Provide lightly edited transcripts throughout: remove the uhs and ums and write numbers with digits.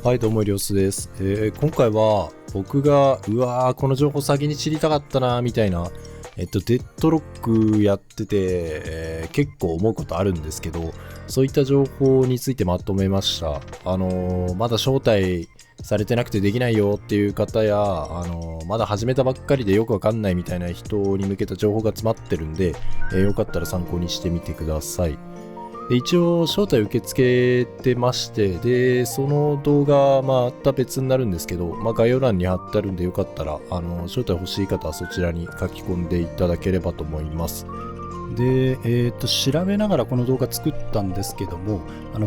はい、どうも、りょうすです。今回は僕が、この情報先に知りたかったな、みたいな、デッドロックやってて、結構思うことあるんですけど、そういった情報についてまとめました。まだ招待されてなくてできないよっていう方や、まだ始めたばっかりでよくわかんないみたいな人に向けた情報が詰まってるんで、よかったら参考にしてみてください。で一応招待受け付けてまして、でその動画また別になるんですけど、概要欄に貼ってあるんでよかったら招待欲しい方はそちらに書き込んでいただければと思います。で、調べながらこの動画作ったんですけども、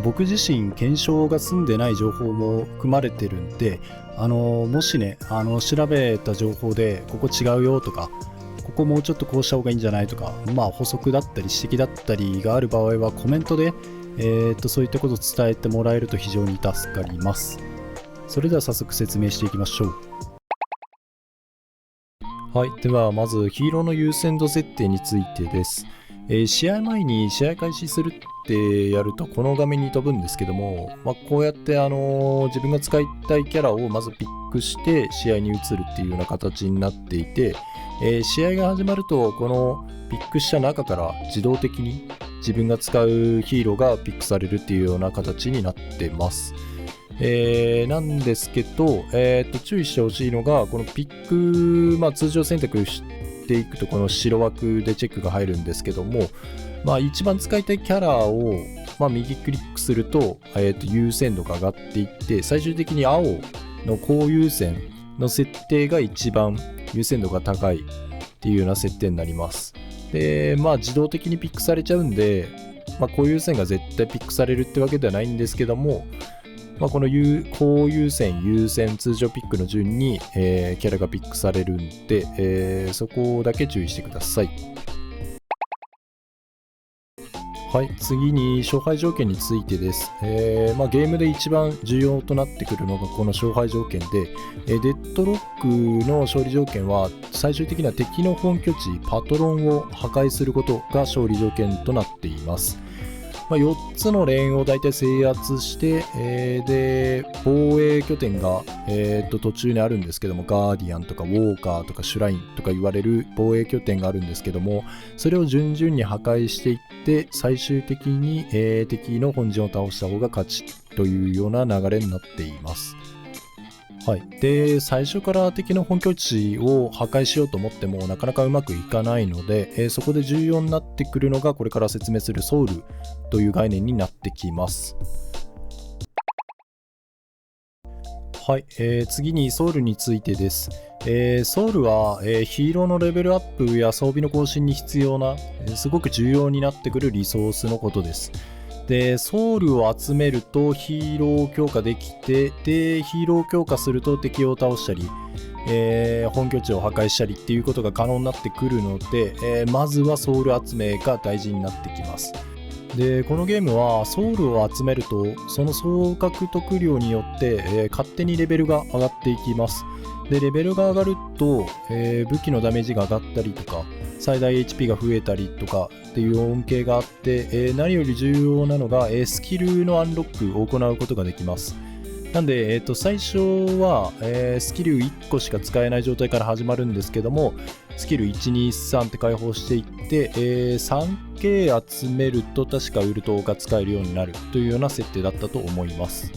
僕自身検証が済んでない情報も含まれてるんで、もしね調べた情報でここ違うよとか、ここもうちょっとこうした方がいいんじゃないとか、補足だったり指摘だったりがある場合はコメントで、そういったことを伝えてもらえると非常に助かります。それでは早速説明していきましょう。はい、ではまずヒーローの優先度設定についてです。試合前に試合開始するってやるとこの画面に飛ぶんですけども、こうやって自分が使いたいキャラをまずピックして試合に移るっていうような形になっていて、試合が始まるとこのピックした中から自動的に自分が使うヒーローがピックされるっていうような形になってます。なんですけど、注意してほしいのがこのピック、通常選択していくとこの白枠でチェックが入るんですけども、一番使いたいキャラを、右クリックすると、優先度が上がっていって最終的に青の高優先の設定が一番優先度が高いっていうような設定になります。で、自動的にピックされちゃうんで、高優先が絶対ピックされるってわけではないんですけども、この高優先、優先、通常ピックの順に、キャラがピックされるんで、そこだけ注意してください。はい、次に勝敗条件についてです。ゲームで一番重要となってくるのがこの勝敗条件で、デッドロックの勝利条件は最終的には敵の本拠地パトロンを破壊することが勝利条件となっています。4つのレーンを大体制圧して、で防衛拠点が、途中にあるんですけども、ガーディアンとかウォーカーとかシュラインとか言われる防衛拠点があるんですけども、それを順々に破壊していって最終的に、敵の本陣を倒した方が勝ちというような流れになっています。はい、で最初から敵の本拠地を破壊しようと思ってもなかなかうまくいかないので、そこで重要になってくるのがこれから説明するソウルという概念になってきます。はい、次にソウルについてです。ソウルは、ヒーローのレベルアップや装備の更新に必要な、すごく重要になってくるリソースのことです。でソウルを集めるとヒーローを強化できて、でヒーローを強化すると敵を倒したり、本拠地を破壊したりっていうことが可能になってくるので、まずはソウル集めが大事になってきます。でこのゲームはソウルを集めるとその総獲得量によって、勝手にレベルが上がっていきます。でレベルが上がると、武器のダメージが上がったりとか最大 HP が増えたりとかっていう恩恵があって、何より重要なのが、スキルのアンロックを行うことができます。なんで、最初は、スキル1個しか使えない状態から始まるんですけども、スキル1、2、3って解放していって、3K 集めると確かウルトが使えるようになるというような設定だったと思います。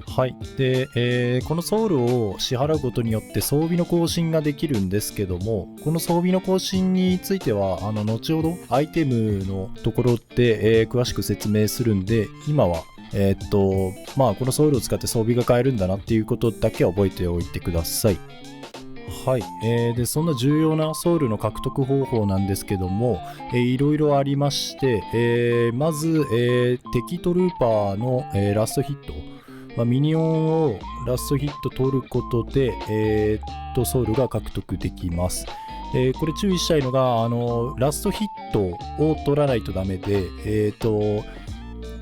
はい、で、このソウルを支払うことによって装備の更新ができるんですけども、この装備の更新については後ほどアイテムのところで、詳しく説明するんで、今はこのソウルを使って装備が買えるんだなっていうことだけ覚えておいてください。はい、でそんな重要なソウルの獲得方法なんですけども、いろいろありまして、まず、敵トルーパーの、ラストヒット、ミニオンをラストヒット取ることで、ソウルが獲得できます。これ注意したいのがラストヒットを取らないとダメで、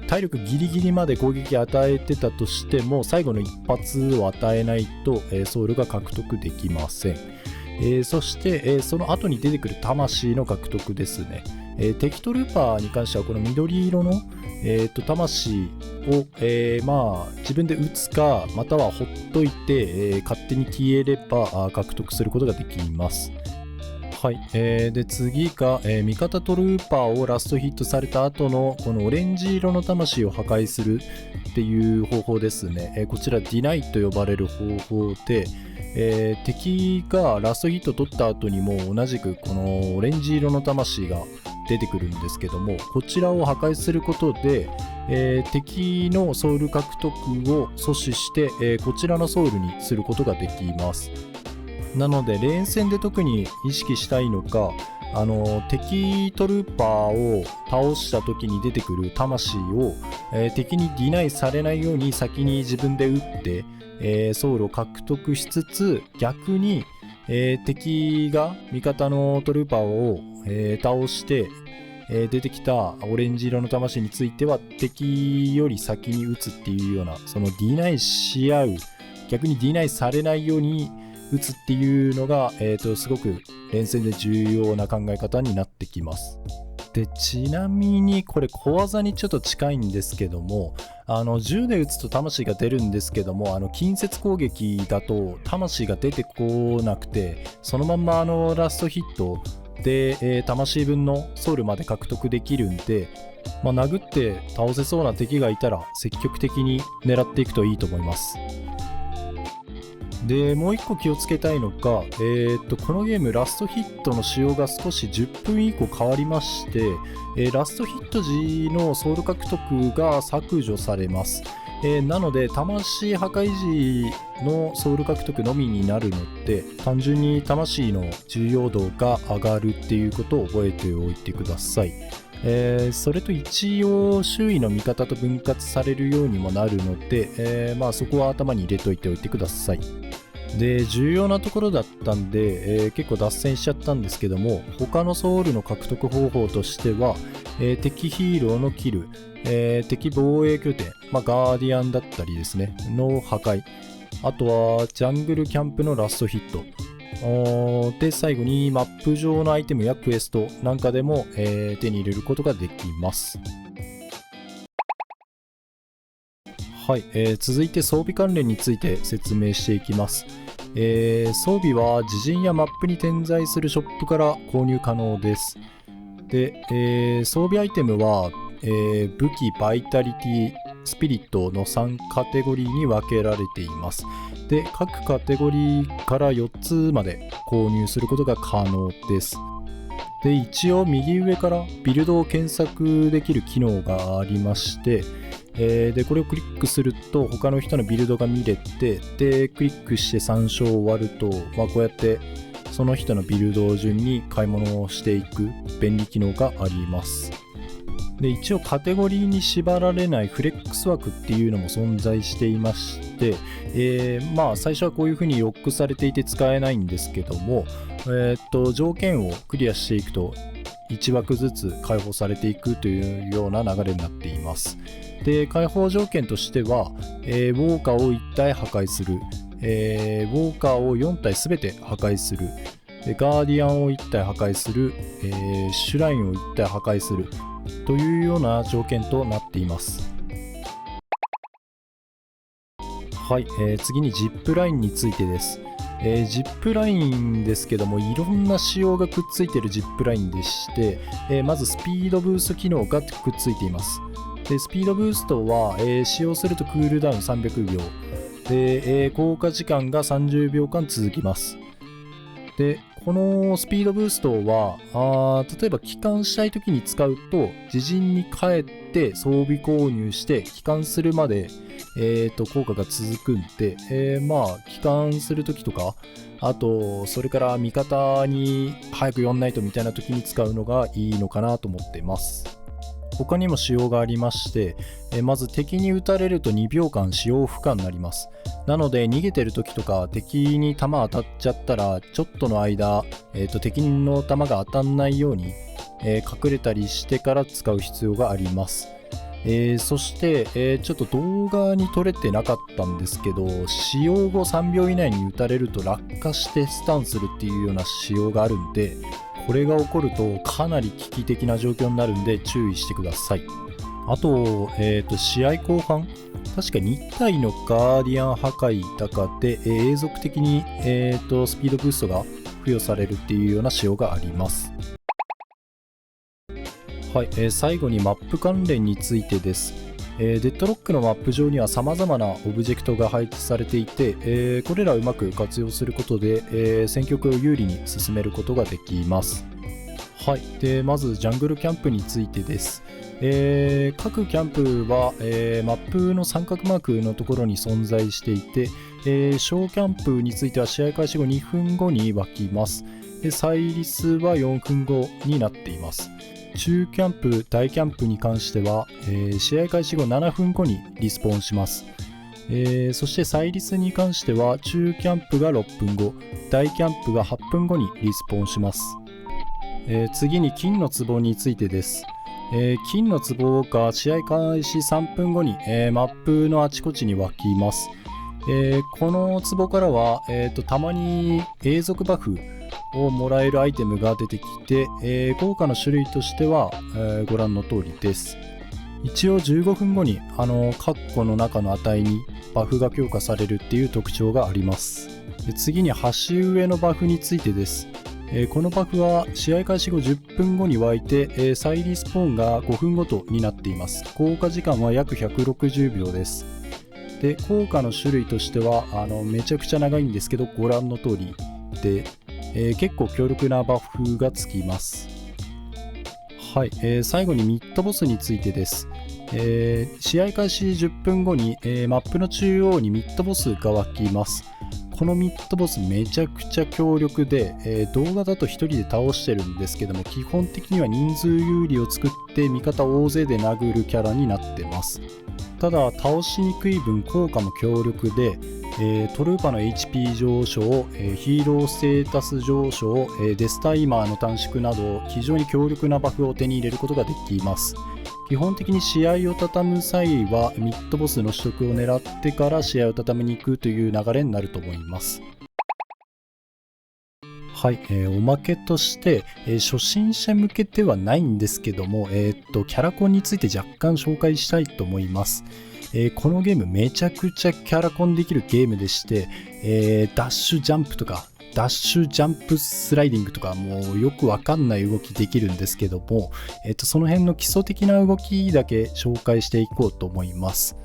体力ギリギリまで攻撃与えてたとしても最後の一発を与えないと、ソウルが獲得できません。そして、その後に出てくる魂の獲得ですね。敵トルーパーに関してはこの緑色の、魂を、自分で撃つかまたはほっといて、勝手に消えれば獲得することができます。はい、で次が、味方トルーパーをラストヒットされた後のこのオレンジ色の魂を破壊するっていう方法ですね。こちらディナイと呼ばれる方法で、敵がラストヒット取った後にも同じくこのオレンジ色の魂が出てくるんですけども、こちらを破壊することで、敵のソウル獲得を阻止して、こちらのソウルにすることができます。なので連戦で特に意識したいのが、敵トルーパーを倒した時に出てくる魂を、敵にディナイされないように先に自分で撃って、ソウルを獲得しつつ、逆に、敵が味方のトルーパーを、倒して、出てきたオレンジ色の魂については敵より先に撃つっていうような、そのディナイし合う、逆にディナイされないように打つっていうのが、すごく連戦で重要な考え方になってきます。でちなみにこれ小技にちょっと近いんですけども、銃で撃つと魂が出るんですけども、近接攻撃だと魂が出てこなくて、そのまんまラストヒットで、魂分のソウルまで獲得できるんで、殴って倒せそうな敵がいたら積極的に狙っていくといいと思います。でもう一個気をつけたいのが、このゲームラストヒットの仕様が少し10分以降変わりまして、ラストヒット時のソウル獲得が削除されます。なので魂破壊時のソウル獲得のみになるので、単純に魂の重要度が上がるっていうことを覚えておいてください。それと一応周囲の味方と分割されるようにもなるので、そこは頭に入れといておいてください。で重要なところだったんで、結構脱線しちゃったんですけども、他のソウルの獲得方法としては、敵ヒーローのキル、敵防衛拠点、ガーディアンだったりですねの破壊、あとはジャングルキャンプのラストヒットで、最後にマップ上のアイテムやクエストなんかでも、手に入れることができます。はい、続いて装備関連について説明していきます。装備は自陣やマップに点在するショップから購入可能です。で、装備アイテムは、武器、バイタリティ、スピリットの3カテゴリーに分けられています。で、各カテゴリーから4つまで購入することが可能です。で、一応右上からビルドを検索できる機能がありまして、でこれをクリックすると他の人のビルドが見れて、でクリックして参照終わると、こうやってその人のビルドを順に買い物をしていく便利機能があります。で一応カテゴリーに縛られないフレックス枠っていうのも存在していまして、最初はこういう風にロックされていて使えないんですけども、条件をクリアしていくと1枠ずつ解放されていくというような流れになっています。で解放条件としては、ウォーカーを1体破壊する、ウォーカーを4体すべて破壊する、ガーディアンを1体破壊する、シュラインを1体破壊するというような条件となっています。はい、次にジップラインについてです。ジップラインですけども、いろんな仕様がくっついているジップラインでして、まずスピードブースト機能がくっついています。でスピードブーストは、使用するとクールダウン300秒で、効果時間が30秒間続きます。でこのスピードブーストは例えば帰還したい時に使うと、自陣に帰って装備購入して帰還するまで、効果が続くんで、帰還する時とか、あとそれから味方に早く呼んないとみたいな時に使うのがいいのかなと思ってます。他にも仕様がありまして、まず敵に撃たれると2秒間使用不可になります。なので逃げてる時とか敵に弾当たっちゃったら、ちょっとの間、敵の弾が当たんないように、隠れたりしてから使う必要があります。そして、ちょっと動画に撮れてなかったんですけど、使用後3秒以内に撃たれると落下してスタンするっていうような仕様があるんで、これが起こるとかなり危機的な状況になるんで注意してください。あと、試合後半、確か2体のガーディアン破壊高で、永続的に、スピードブーストが付与されるっていうような仕様があります。はい、最後にマップ関連についてです。デッドロックのマップ上には様々なオブジェクトが配置されていて、これらをうまく活用することで、戦局を有利に進めることができます。はい、でまずジャングルキャンプについてです。各キャンプは、マップの三角マークのところに存在していて、小キャンプについては試合開始後2分後に湧きます。でサイリスは4分後になっています。中キャンプ、大キャンプに関しては、試合開始後7分後にリスポーンします。そしてサイリスに関しては中キャンプが6分後、大キャンプが8分後にリスポーンします。次に金の壺についてです。金の壺が試合開始3分後に、マップのあちこちに湧きます。この壺からは、たまに永続バフをもらえるアイテムが出てきて、効果の種類としては、ご覧の通りです。一応15分後にカッコの中の値にバフが強化されるっていう特徴があります。次に端上のバフについてです。このバフは試合開始後10分後に湧いて、再リスポーンが5分ごとになっています。効果時間は約160秒です。で効果の種類としてはめちゃくちゃ長いんですけど、ご覧の通りで、結構強力なバフがつきます。はい、最後にミッドボスについてです。試合開始10分後に、マップの中央にミッドボスが湧きます。このミッドボスめちゃくちゃ強力で、動画だと1人で倒してるんですけども、基本的には人数有利を作って味方を大勢で殴るキャラになってます。ただ倒しにくい分効果も強力で、トルーパの HP 上昇、ヒーローステータス上昇、デスタイマーの短縮など非常に強力なバフを手に入れることができます。基本的に試合を畳む際はミッドボスの取得を狙ってから試合を畳みに行くという流れになると思います。はい、おまけとして、初心者向けではないんですけども、キャラコンについて若干紹介したいと思います。このゲームめちゃくちゃキャラコンできるゲームでして、ダッシュジャンプとかダッシュジャンプスライディングとかもうよくわかんない動きできるんですけども、その辺の基礎的な動きだけ紹介していこうと思います。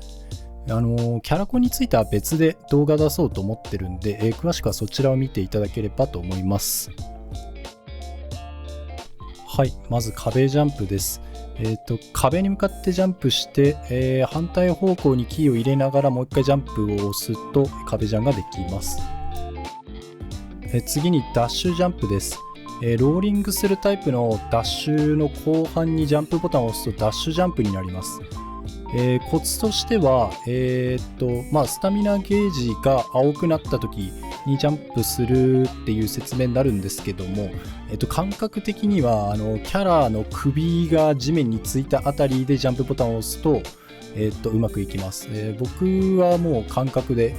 キャラコンについては別で動画出そうと思ってるんで、詳しくはそちらを見ていただければと思います。はい、まず壁ジャンプです。壁に向かってジャンプして、反対方向にキーを入れながらもう一回ジャンプを押すと壁ジャンができます。次にダッシュジャンプです。ローリングするタイプのダッシュの後半にジャンプボタンを押すとダッシュジャンプになります。コツとしては、スタミナゲージが青くなった時にジャンプするっていう説明になるんですけども、感覚的にはキャラの首が地面についたあたりでジャンプボタンを押すと、うまくいきます。僕はもう感覚で、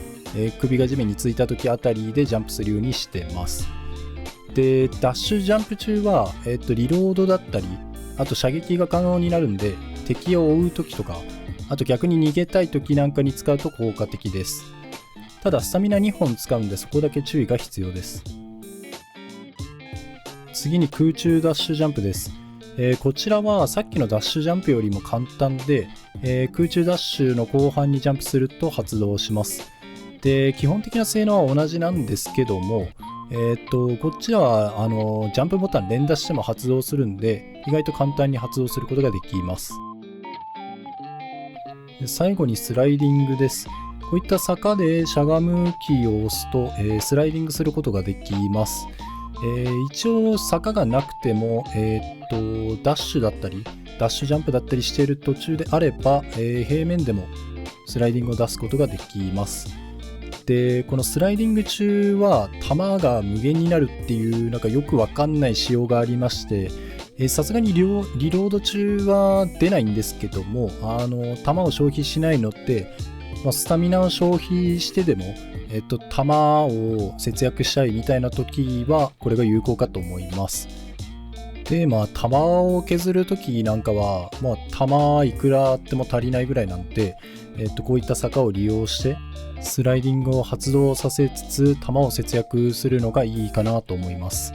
首が地面についた時あたりでジャンプするようにしてます。でダッシュジャンプ中は、リロードだったり、あと射撃が可能になるんで、敵を追う時とか、あと逆に逃げたい時なんかに使うと効果的です。ただスタミナ2本使うんで、そこだけ注意が必要です。次に空中ダッシュジャンプです。こちらはさっきのダッシュジャンプよりも簡単で、空中ダッシュの後半にジャンプすると発動します。で基本的な性能は同じなんですけども、こっちはジャンプボタン連打しても発動するんで、意外と簡単に発動することができます。最後にスライディングです。こういった坂でしゃがむキーを押すと、スライディングすることができます。一応坂がなくても、ダッシュだったりダッシュジャンプだったりしている途中であれば、平面でもスライディングを出すことができます。でこのスライディング中は弾が無限になるっていうなんかよくわかんない仕様がありまして、さすがにリロード中は出ないんですけども、弾を消費しないので、スタミナを消費してでも、弾を節約したいみたいな時はこれが有効かと思います。で、玉を削るときなんかは、玉いくらあっても足りないぐらいなんで、こういった坂を利用して、スライディングを発動させつつ、玉を節約するのがいいかなと思います。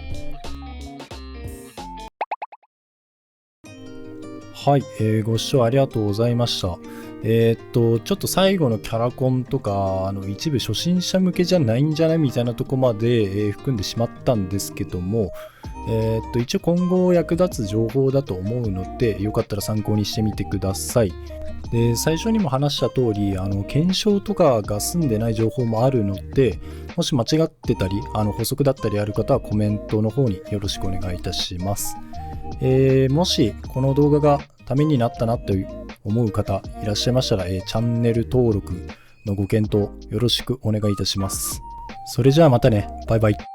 はい、ご視聴ありがとうございました。ちょっと最後のキャラコンとか、一部初心者向けじゃないんじゃないみたいなとこまで、含んでしまったんですけども、一応今後役立つ情報だと思うので、よかったら参考にしてみてください。で、最初にも話した通り、検証とかが済んでない情報もあるので、もし間違ってたり、補足だったりある方はコメントの方によろしくお願いいたします。もしこの動画がためになったなと思う方いらっしゃいましたら、チャンネル登録のご検討よろしくお願いいたします。それじゃあまたね。バイバイ。